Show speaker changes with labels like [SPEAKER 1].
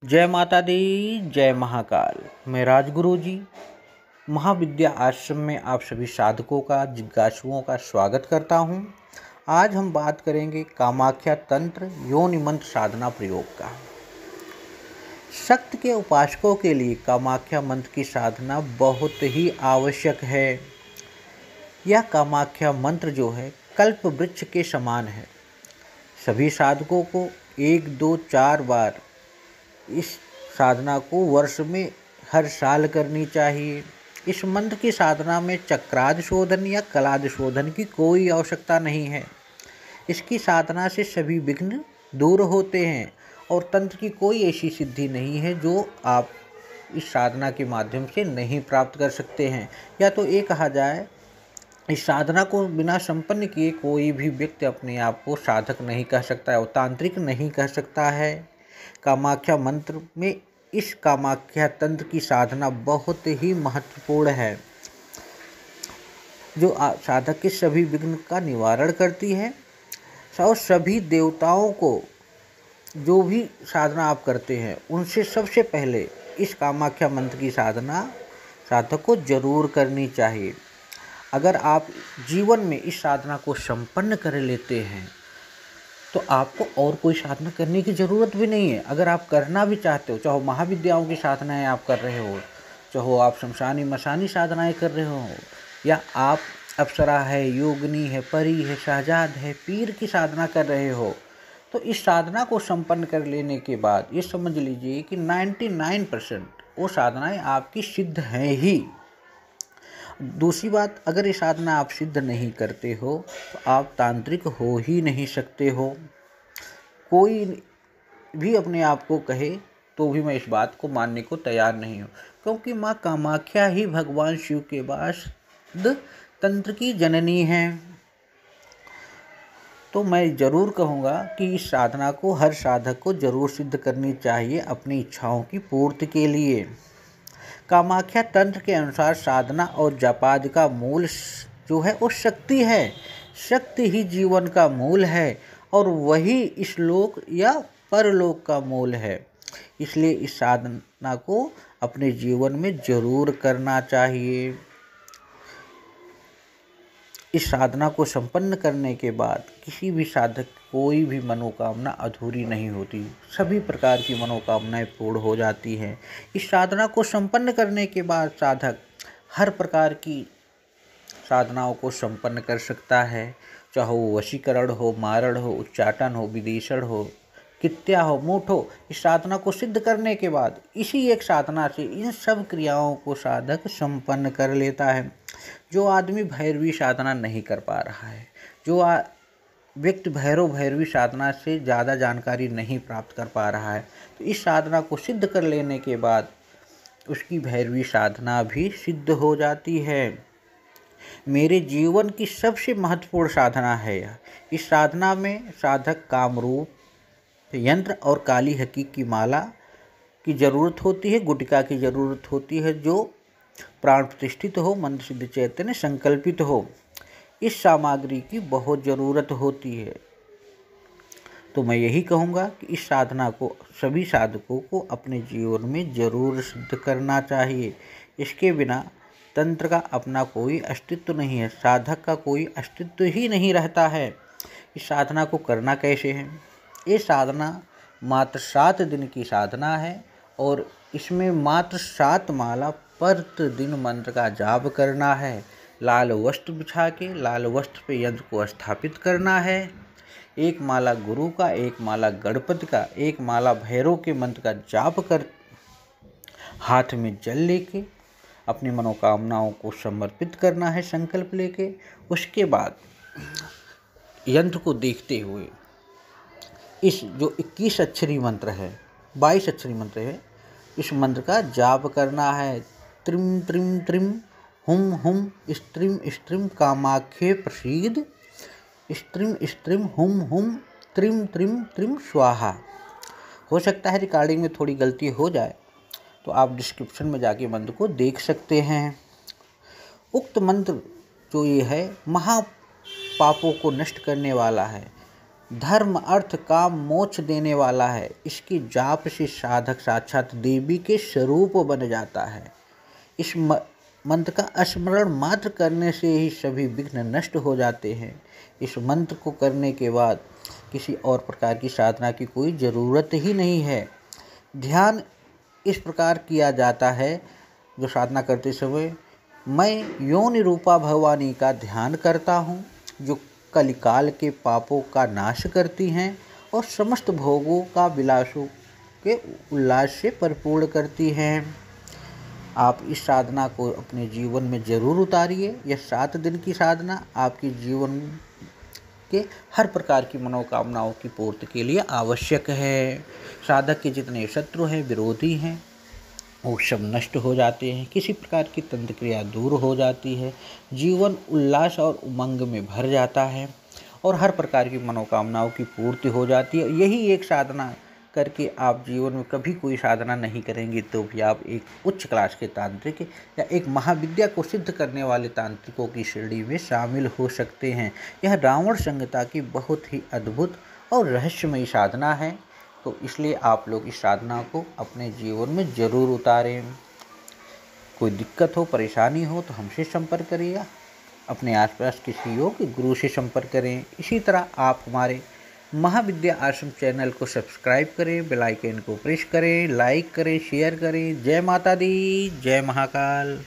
[SPEAKER 1] जय माता दी, जय महाकाल। मैं राजगुरु जी महाविद्या आश्रम में आप सभी साधकों का, जिज्ञासुओं का स्वागत करता हूं। आज हम बात करेंगे कामाख्या तंत्र योनि मंत्र साधना प्रयोग का। शक्ति के उपासकों के लिए कामाख्या मंत्र की साधना बहुत ही आवश्यक है। यह कामाख्या मंत्र जो है कल्प वृक्ष के समान है। सभी साधकों को 1, 2, 4 बार इस साधना को वर्ष में हर साल करनी चाहिए। इस मंत्र की साधना में चक्रादि शोधन या कलादि शोधन की कोई आवश्यकता नहीं है। इसकी साधना से सभी विघ्न दूर होते हैं और तंत्र की कोई ऐसी सिद्धि नहीं है जो आप इस साधना के माध्यम से नहीं प्राप्त कर सकते हैं। या तो ये कहा जाए, इस साधना को बिना संपन्न किए कोई भी व्यक्ति अपने आप को साधक नहीं कह सकता है और तांत्रिक नहीं कह सकता है। कामाख्या मंत्र में इस कामाख्या तंत्र की साधना बहुत ही महत्वपूर्ण है, जो साधक के सभी विघ्न का निवारण करती है। और सभी देवताओं को जो भी साधना आप करते हैं उनसे सबसे पहले इस कामाख्या मंत्र की साधना साधक को जरूर करनी चाहिए। अगर आप जीवन में इस साधना को संपन्न कर लेते हैं तो आपको और कोई साधना करने की ज़रूरत भी नहीं है। अगर आप करना भी चाहते हो, चाहे महाविद्याओं की साधनाएं आप कर रहे हो, चाहे आप शमशानी मशानी साधनाएं कर रहे हो, या आप अप्सरा है, योगिनी है, परी है, शहजाद है, पीर की साधना कर रहे हो, तो इस साधना को संपन्न कर लेने के बाद ये समझ लीजिए कि 99% वो साधनाएँ आपकी सिद्ध हैं ही। दूसरी बात, अगर ये साधना आप सिद्ध नहीं करते हो तो आप तांत्रिक हो ही नहीं सकते हो। कोई भी अपने आप को कहे तो भी मैं इस बात को मानने को तैयार नहीं हूँ, क्योंकि माँ कामाख्या ही भगवान शिव के बाद तंत्र की जननी है। तो मैं ज़रूर कहूँगा कि इस साधना को हर साधक को ज़रूर सिद्ध करनी चाहिए अपनी इच्छाओं की पूर्ति के लिए। कामाख्या तंत्र के अनुसार साधना और जपादि का मूल जो है वो शक्ति है। शक्ति ही जीवन का मूल है और वही इस लोक या परलोक का मूल है। इसलिए इस साधना को अपने जीवन में जरूर करना चाहिए। इस साधना को संपन्न करने के बाद किसी भी साधक कोई भी मनोकामना अधूरी नहीं होती, सभी प्रकार की मनोकामनाएं पूर्ण हो जाती हैं। इस साधना को संपन्न करने के बाद साधक हर प्रकार की साधनाओं को संपन्न कर सकता है, चाहे वो वशीकरण हो, मारण हो, उच्चाटन हो, विदेशण हो, कित्या हो, मूठ हो। इस साधना को सिद्ध करने के बाद इसी एक साधना से इन सब क्रियाओं को साधक संपन्न कर लेता है। जो आदमी भैरवी साधना नहीं कर पा रहा है, जो व्यक्ति भैरवी साधना से ज़्यादा जानकारी नहीं प्राप्त कर पा रहा है, तो इस साधना को सिद्ध कर लेने के बाद उसकी भैरवी साधना भी सिद्ध हो जाती है। मेरे जीवन की सबसे महत्वपूर्ण साधना है यह। इस साधना में साधक कामरूप यंत्र और काली हकीक की माला की ज़रूरत होती है, गुटिका की ज़रूरत होती है जो प्राण प्रतिष्ठित हो, मंत्र सिद्ध चैतन्य संकल्पित हो। इस सामग्री की बहुत ज़रूरत होती है। तो मैं यही कहूँगा कि इस साधना को सभी साधकों को अपने जीवन में ज़रूर सिद्ध करना चाहिए। इसके बिना तंत्र का अपना कोई अस्तित्व नहीं है, साधक का कोई अस्तित्व ही नहीं रहता है। इस साधना को करना कैसे है? ये साधना मात्र 7 दिन की साधना है और इसमें मात्र 7 माला प्रतिदिन मंत्र का जाप करना है। लाल वस्त्र बिछा के लाल वस्त्र पे यंत्र को स्थापित करना है। 1 माला गुरु का, 1 माला गणपति का, 1 माला भैरव के मंत्र का जाप कर हाथ में जल लेके अपनी मनोकामनाओं को समर्पित करना है संकल्प लेके। उसके बाद यंत्र को देखते हुए इस जो 21 अक्षरी मंत्र है, 22 अक्षरी मंत्र है, इस मंत्र का जाप करना है। त्रिम त्रिम त्रिम हुम हुम स्त्रीम स्त्रीम कामाख्ये प्रसीद, स्त्रीम स्त्रीम हुम हुम त्रिम त्रिम त्रिम स्वाहा। हो सकता है रिकॉर्डिंग में थोड़ी गलती हो जाए तो आप डिस्क्रिप्शन में जाके मंत्र को देख सकते हैं। उक्त मंत्र जो ये है महापापों को नष्ट करने वाला है, धर्म अर्थ काम मोक्ष देने वाला है। इसकी जाप से साधक साक्षात देवी के स्वरूप बन जाता है। इस मंत्र का स्मरण मात्र करने से ही सभी विघ्न नष्ट हो जाते हैं। इस मंत्र को करने के बाद किसी और प्रकार की साधना की कोई ज़रूरत ही नहीं है। ध्यान इस प्रकार किया जाता है, जो साधना करते समय मैं योनि रूपा भवानी का ध्यान करता हूँ, जो कलिकाल के पापों का नाश करती हैं और समस्त भोगों का विलासों के उल्लास से परिपूर्ण करती हैं। आप इस साधना को अपने जीवन में जरूर उतारिए। यह 7 दिन की साधना आपके जीवन के हर प्रकार की मनोकामनाओं की पूर्ति के लिए आवश्यक है। साधक के जितने शत्रु हैं, विरोधी हैं, वो सब नष्ट हो जाते हैं। किसी प्रकार की तंत्र क्रिया दूर हो जाती है। जीवन उल्लास और उमंग में भर जाता है और हर प्रकार की मनोकामनाओं की पूर्ति हो जाती है। यही एक साधना करके आप जीवन में कभी कोई साधना नहीं करेंगे तो भी आप एक उच्च क्लास के तांत्रिक या एक महाविद्या को सिद्ध करने वाले तांत्रिकों की श्रेणी में शामिल हो सकते हैं। यह रावण संहिता की बहुत ही अद्भुत और रहस्यमयी साधना है, तो इसलिए आप लोग इस साधना को अपने जीवन में ज़रूर उतारें। कोई दिक्कत हो, परेशानी हो तो हमसे संपर्क करिए। अपने आसपास किसी योग गुरु से संपर्क करें। इसी तरह आप हमारे महाविद्या आश्रम चैनल को सब्सक्राइब करें, बेल आइकन को प्रेस करें, लाइक करें, शेयर करें। जय माता दी, जय महाकाल।